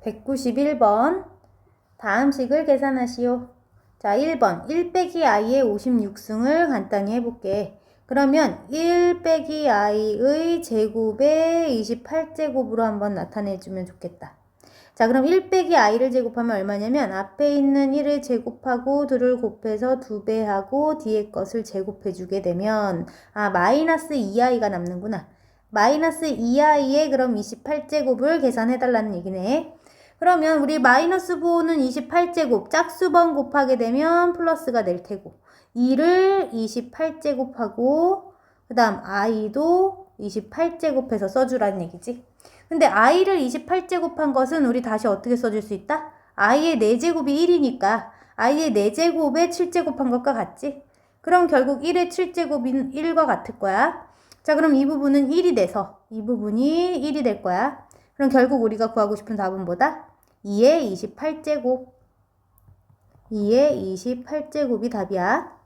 191번 다음 식을 계산하시오. 자, 1번 1 빼기 i의 56승을 간단히 해볼게. 그러면 1 빼기 i의 제곱에 28제곱으로 한번 나타내주면 좋겠다. 자, 그럼 1 빼기 i를 제곱하면 얼마냐면 앞에 있는 1을 제곱하고 2를 곱해서 2배하고 뒤에 것을 제곱해주게 되면 마이너스 2i가 남는구나. 마이너스 2i에 그럼 28제곱을 계산해달라는 얘기네. 그러면 우리 마이너스 부호는 28제곱 짝수번 곱하게 되면 플러스가 될 테고 2를 28제곱하고 그 다음 i도 28제곱해서 써주라는 얘기지. 근데 i를 28제곱한 것은 우리 다시 어떻게 써줄 수 있다? i의 4제곱이 1이니까 i의 4제곱에 7제곱한 것과 같지? 그럼 결국 1의 7제곱인 1과 같을 거야. 자, 그럼 이 부분은 1이 돼서 이 부분이 1이 될 거야. 그럼 결국 우리가 구하고 싶은 답은 뭐다? 2의 28제곱. 2의 28제곱이 답이야.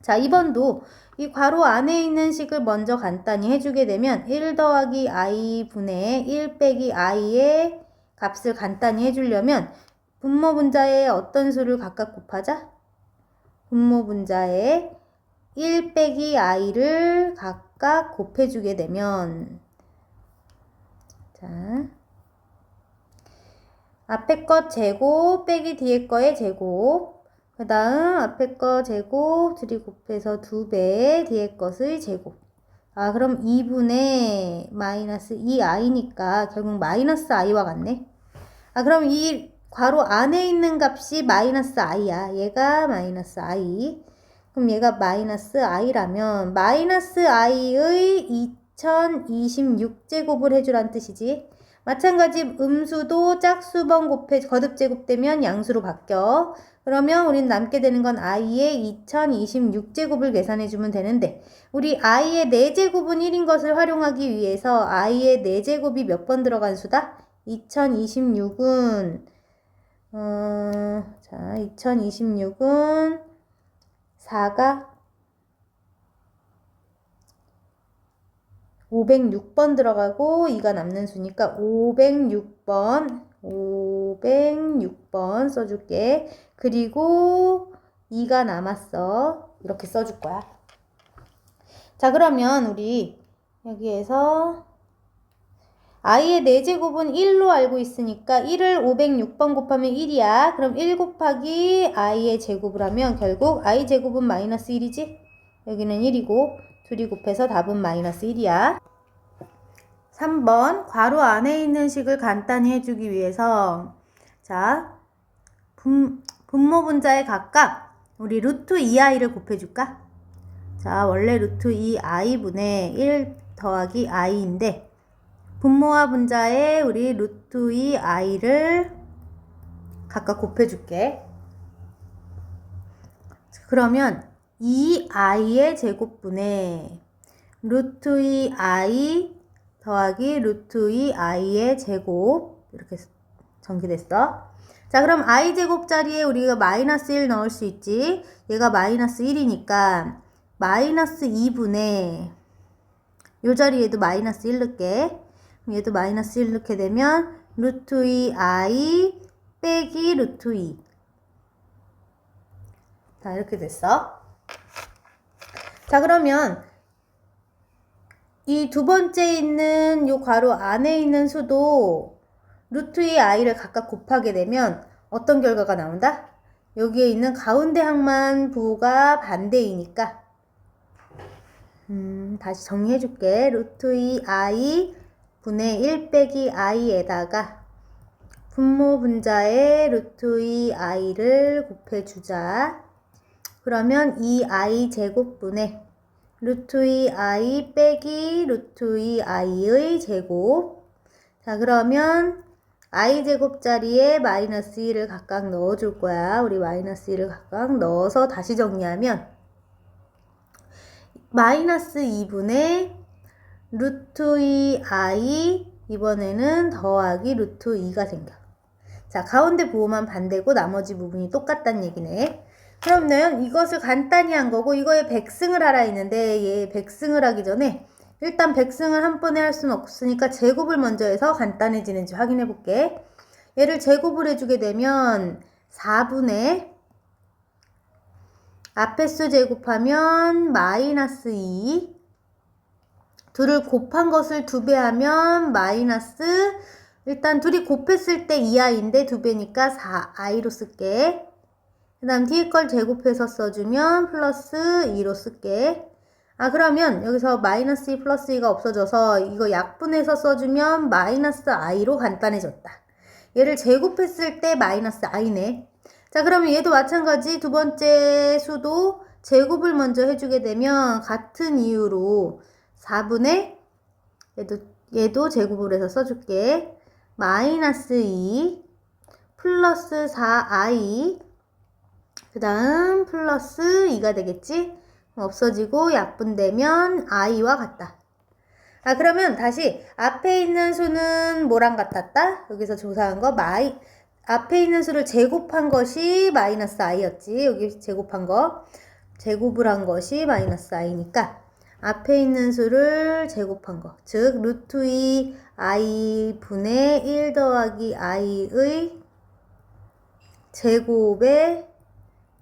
자, 2번도 이 괄호 안에 있는 식을 먼저 간단히 해주게 되면 1 더하기 i 분의 1 빼기 i의 값을 간단히 해주려면 분모 분자에 어떤 수를 각각 곱하자? 분모 분자에 1 빼기 i를 각각 곱해주게 되면 자, 앞에 것 제곱 빼기 뒤에 거의 제곱 그 다음 앞에 거 제곱 2 곱해서 2배 뒤에 것의 제곱. 그럼 2분의 마이너스 2i니까 결국 마이너스 i와 같네. 그럼 이 괄호 안에 있는 값이 마이너스 i야. 얘가 마이너스 i. 그럼 얘가 마이너스 i라면 마이너스 i의 2026제곱을 해주란 뜻이지. 마찬가지 음수도 짝수번 곱해 거듭제곱되면 양수로 바뀌어. 그러면 우린 남게 되는 건 i의 2026제곱을 계산해주면 되는데 우리 i의 4제곱은 1인 것을 활용하기 위해서 i의 4제곱이 몇 번 들어간 수다? 2026은 2026은 4가 506번 들어가고 2가 남는 수니까 506번 써줄게. 그리고 2가 남았어. 이렇게 써줄 거야. 자, 그러면 우리 여기에서 i의 4제곱은 1로 알고 있으니까 1을 506번 곱하면 1이야. 그럼 1 곱하기 i의 제곱을 하면 결국 i 제곱은 마이너스 1이지? 여기는 1이고 2 곱해서 답은 마이너스 1이야. 3번 괄호 안에 있는 식을 간단히 해주기 위해서 자 분모 분자에 각각 우리 루트 2i를 곱해줄까? 자, 원래 루트 2i분의 1 더하기 i인데 분모와 분자에 우리 루트 2i를 각각 곱해줄게. 그러면 2i의 제곱분의 루트 2i 더하기 루트 2i의 제곱 이렇게 전개됐어. 자, 그럼 i 제곱 자리에 우리가 마이너스 1 넣을 수 있지. 얘가 마이너스 1이니까 마이너스 2분의 요 자리에도 마이너스 1 넣을게. 얘도 마이너스 1 넣게 되면 루트 2i 빼기 루트 2. 자, 이렇게 됐어. 자, 그러면 이 두 번째 있는 요 괄호 안에 있는 수도 루트 2i를 각각 곱하게 되면 어떤 결과가 나온다? 여기에 있는 가운데 항만 부호가 반대이니까 다시 정리해 줄게. 루트 2i 분의 1 빼기 i에다가 분모 분자에 루트 2i를 곱해주자. 그러면 2i 제곱분의 루트 2i 빼기 루트 2i의 제곱. 자, 그러면 i 제곱 자리에 마이너스 1을 각각 넣어줄 거야. 우리 마이너스 1을 각각 넣어서 다시 정리하면 마이너스 2분의 루트 2i 이번에는 더하기 루트 2가 생겨. 자, 가운데 부호만 반대고 나머지 부분이 똑같다는 얘기네. 그러면 이것을 간단히 한 거고 이거에 백승을 하라 했는데 얘 백승을 하기 전에 일단 백승을 한 번에 할 수는 없으니까 제곱을 먼저 해서 간단해지는지 확인해 볼게. 얘를 제곱을 해주게 되면 4분의 앞에 수 제곱하면 마이너스 2, 둘을 곱한 것을 2배 하면 마이너스, 일단 둘이 곱했을 때 2i인데 2배니까 4i로 쓸게. 그 다음 뒤에 걸 제곱해서 써주면 플러스 2로 쓸게. 그러면 여기서 마이너스 2 플러스 2가 없어져서 이거 약분해서 써주면 마이너스 i로 간단해졌다. 얘를 제곱했을 때 마이너스 i네. 자, 그러면 얘도 마찬가지 두 번째 수도 제곱을 먼저 해주게 되면 같은 이유로 4분의 얘도 제곱을 해서 써줄게. 마이너스 2 플러스 4i 그 다음 플러스 2가 되겠지? 없어지고 약분되면 i와 같다. 그러면 다시 앞에 있는 수는 뭐랑 같았다? 여기서 조사한 거 앞에 있는 수를 제곱한 것이 마이너스 i였지. 여기 제곱한 거 제곱을 한 것이 마이너스 i니까 앞에 있는 수를 제곱한 거, 즉 루트 2 i 분의 1 더하기 i의 제곱에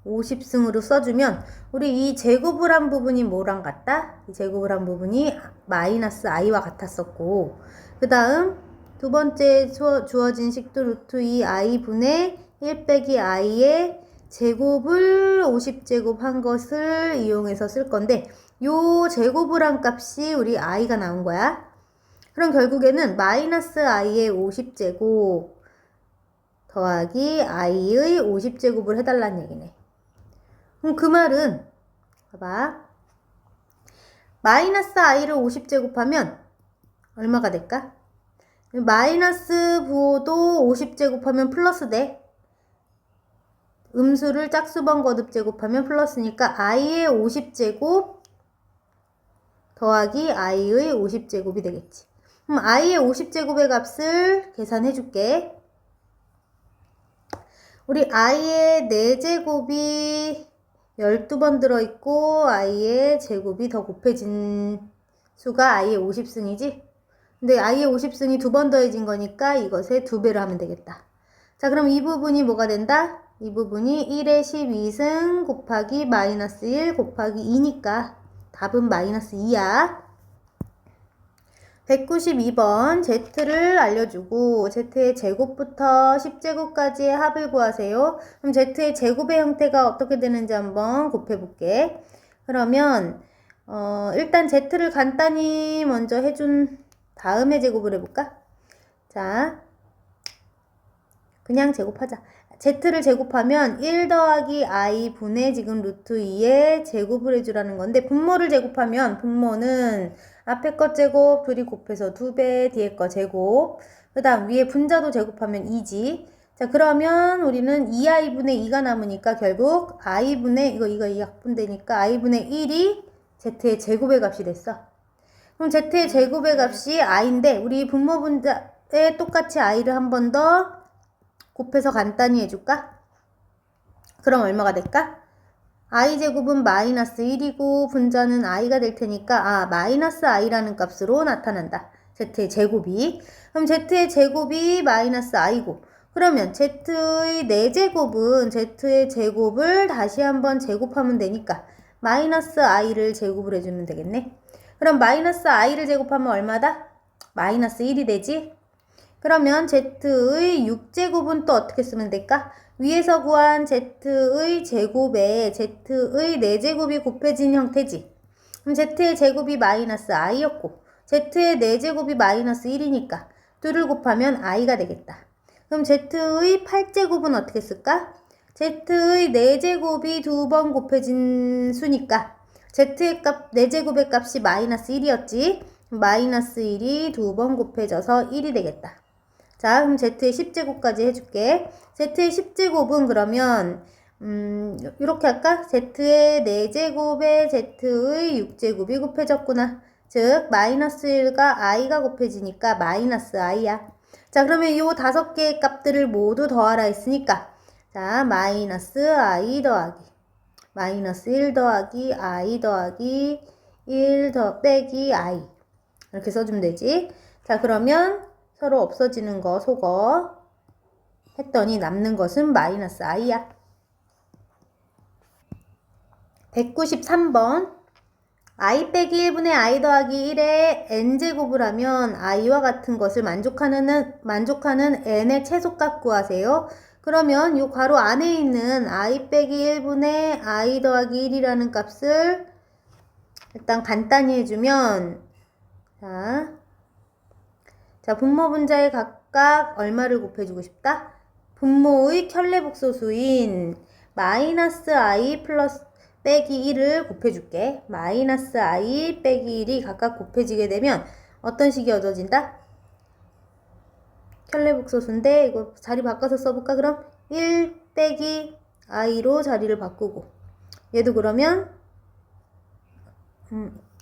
50승으로 써주면 우리 이 제곱을 한 부분이 뭐랑 같다? 이 제곱을 한 부분이 마이너스 i와 같았었고, 그 다음 두 번째 주어진 식도 루트 2 i 분의 1 빼기 i의 제곱을 50제곱 한 것을 이용해서 쓸 건데, 요 제곱을 한 값이 우리 i가 나온 거야. 그럼 결국에는 마이너스 i의 50제곱 더하기 i의 50제곱을 해달라는 얘기네. 그럼 그 말은 봐봐, 마이너스 i를 50제곱하면 얼마가 될까? 마이너스 부호도 50제곱하면 플러스 돼. 음수를 짝수번 거듭 제곱하면 플러스니까 i의 50제곱 더하기 i의 50제곱이 되겠지. 그럼 i의 50제곱의 값을 계산해 줄게. 우리 i의 4제곱이 12번 들어있고 i의 제곱이 더 곱해진 수가 i의 50승이지? 근데 i의 50승이 2번 더해진 거니까 이것의 2배로 하면 되겠다. 자, 그럼 이 부분이 뭐가 된다? 이 부분이 1의 12승 곱하기 마이너스 1 곱하기 2니까 답은 마이너스 2야. 192번 Z를 알려주고 Z의 제곱부터 10제곱까지의 합을 구하세요. 그럼 Z의 제곱의 형태가 어떻게 되는지 한번 곱해볼게. 그러면 일단 Z를 간단히 먼저 해준 다음에 제곱을 해볼까? 자, 그냥 제곱하자. Z를 제곱하면 1 더하기 i 분의 지금 루트 2에 제곱을 해주라는 건데, 분모를 제곱하면 분모는 앞에 것 제곱 둘이 곱해서 2배, 뒤에 거 제곱, 그 다음 위에 분자도 제곱하면 2지. 자, 그러면 우리는 2i 분의 2가 남으니까 결국 i 분의 이거 약분되니까 i 분의 1이 z의 제곱의 값이 됐어. 그럼 z의 제곱의 값이 i인데 우리 분모 분자에 똑같이 i를 한 번 더 곱해서 간단히 해줄까? 그럼 얼마가 될까? i제곱은 마이너스 1이고 분자는 i가 될 테니까 마이너스 i라는 값으로 나타난다. z의 제곱이. 그럼 z의 제곱이 마이너스 i고, 그러면 z의 4제곱은 z의 제곱을 다시 한번 제곱하면 되니까 마이너스 i를 제곱을 해주면 되겠네. 그럼 마이너스 i를 제곱하면 얼마다? 마이너스 1이 되지? 그러면 z의 6제곱은 또 어떻게 쓰면 될까? 위에서 구한 z의 제곱에 z의 4제곱이 곱해진 형태지. 그럼 z의 제곱이 마이너스 i였고 z의 4제곱이 마이너스 1이니까 둘을 곱하면 i가 되겠다. 그럼 z의 8제곱은 어떻게 쓸까? z의 4제곱이 2번 곱해진 수니까 z의 값, 4제곱의 값이 마이너스 1이었지. 마이너스 1이 2번 곱해져서 1이 되겠다. 자, 그럼 z의 10제곱까지 해줄게. z의 10제곱은 그러면 이렇게 할까? z의 4제곱에 z의 6제곱이 곱해졌구나. 즉 마이너스 1과 i가 곱해지니까 마이너스 i야. 자, 그러면 이 5개의 값들을 모두 더하라 했으니까 자, 마이너스 i 더하기 마이너스 1 더하기 i 더하기 1 더 빼기 i 이렇게 써주면 되지. 자, 그러면 서로 없어지는 거 속어. 했더니 남는 것은 마이너스 i야. 193번. i 빼기 1분의 i 더하기 1의 n제곱을 하면 i와 같은 것을 만족하는 n의 최소값 구하세요. 그러면 요 괄호 안에 있는 i 빼기 1분의 i 더하기 1이라는 값을 일단 간단히 해주면 자, 분모 분자에 각각 얼마를 곱해주고 싶다? 분모의 켤레복소수인 마이너스 i 플러스 빼기 1을 곱해줄게. 마이너스 i 빼기 1이 각각 곱해지게 되면 어떤 식이 얻어진다? 켤레복소수인데 이거 자리 바꿔서 써볼까? 그럼 1 빼기 i로 자리를 바꾸고 얘도 그러면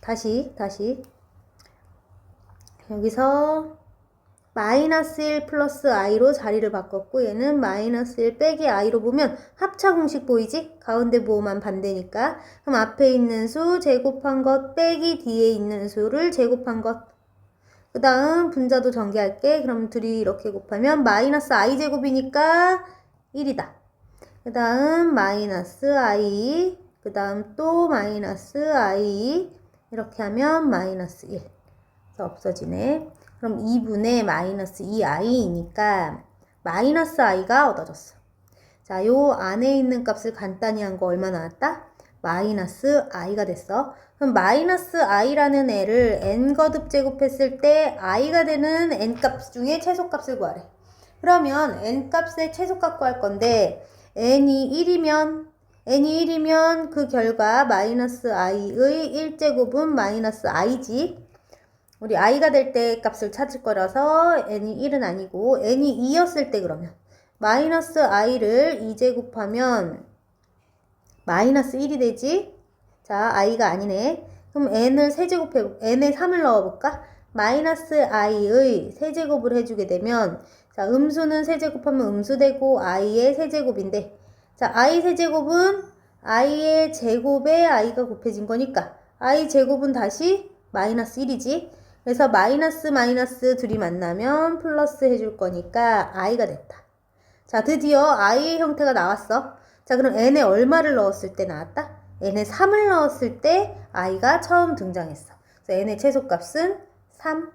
다시 여기서 마이너스 1 플러스 i로 자리를 바꿨고 얘는 마이너스 1 빼기 i로 보면 합차 공식 보이지? 가운데 모음만 반대니까. 그럼 앞에 있는 수 제곱한 것 빼기 뒤에 있는 수를 제곱한 것. 그 다음 분자도 전개할게. 그럼 둘이 이렇게 곱하면 마이너스 i 제곱이니까 1이다. 그 다음 마이너스 i, 그 다음 또 마이너스 i, 이렇게 하면 마이너스 1. 그래서 없어지네. 그럼 2분의 마이너스 2i니까 마이너스 i가 얻어졌어. 자, 요 안에 있는 값을 간단히 한 거 얼마 나왔다? 마이너스 i가 됐어. 그럼 마이너스 i라는 애를 n거듭 제곱했을 때 i가 되는 n값 중에 최소값을 구하래. 그러면 n값의 최소값 구할 건데 n이 1이면 그 결과 마이너스 i의 1제곱은 마이너스 i지. 우리 i가 될 때 값을 찾을 거라서 n이 1은 아니고 n이 2였을 때 그러면 마이너스 i를 2제곱하면 마이너스 1이 되지. 자, i가 아니네. 그럼 n을 세제곱해, n에 3을 넣어볼까? 마이너스 i의 세제곱을 해주게 되면 자, 음수는 세제곱하면 음수되고 i의 세제곱인데 자, i 세제곱은 i의 제곱에 i가 곱해진 거니까 i 제곱은 다시 마이너스 1이지. 그래서 마이너스 둘이 만나면 플러스 해줄 거니까 i가 됐다. 자, 드디어 i의 형태가 나왔어. 자, 그럼 n에 얼마를 넣었을 때 나왔다? n에 3을 넣었을 때 i가 처음 등장했어. 그래서 n의 최소값은 3.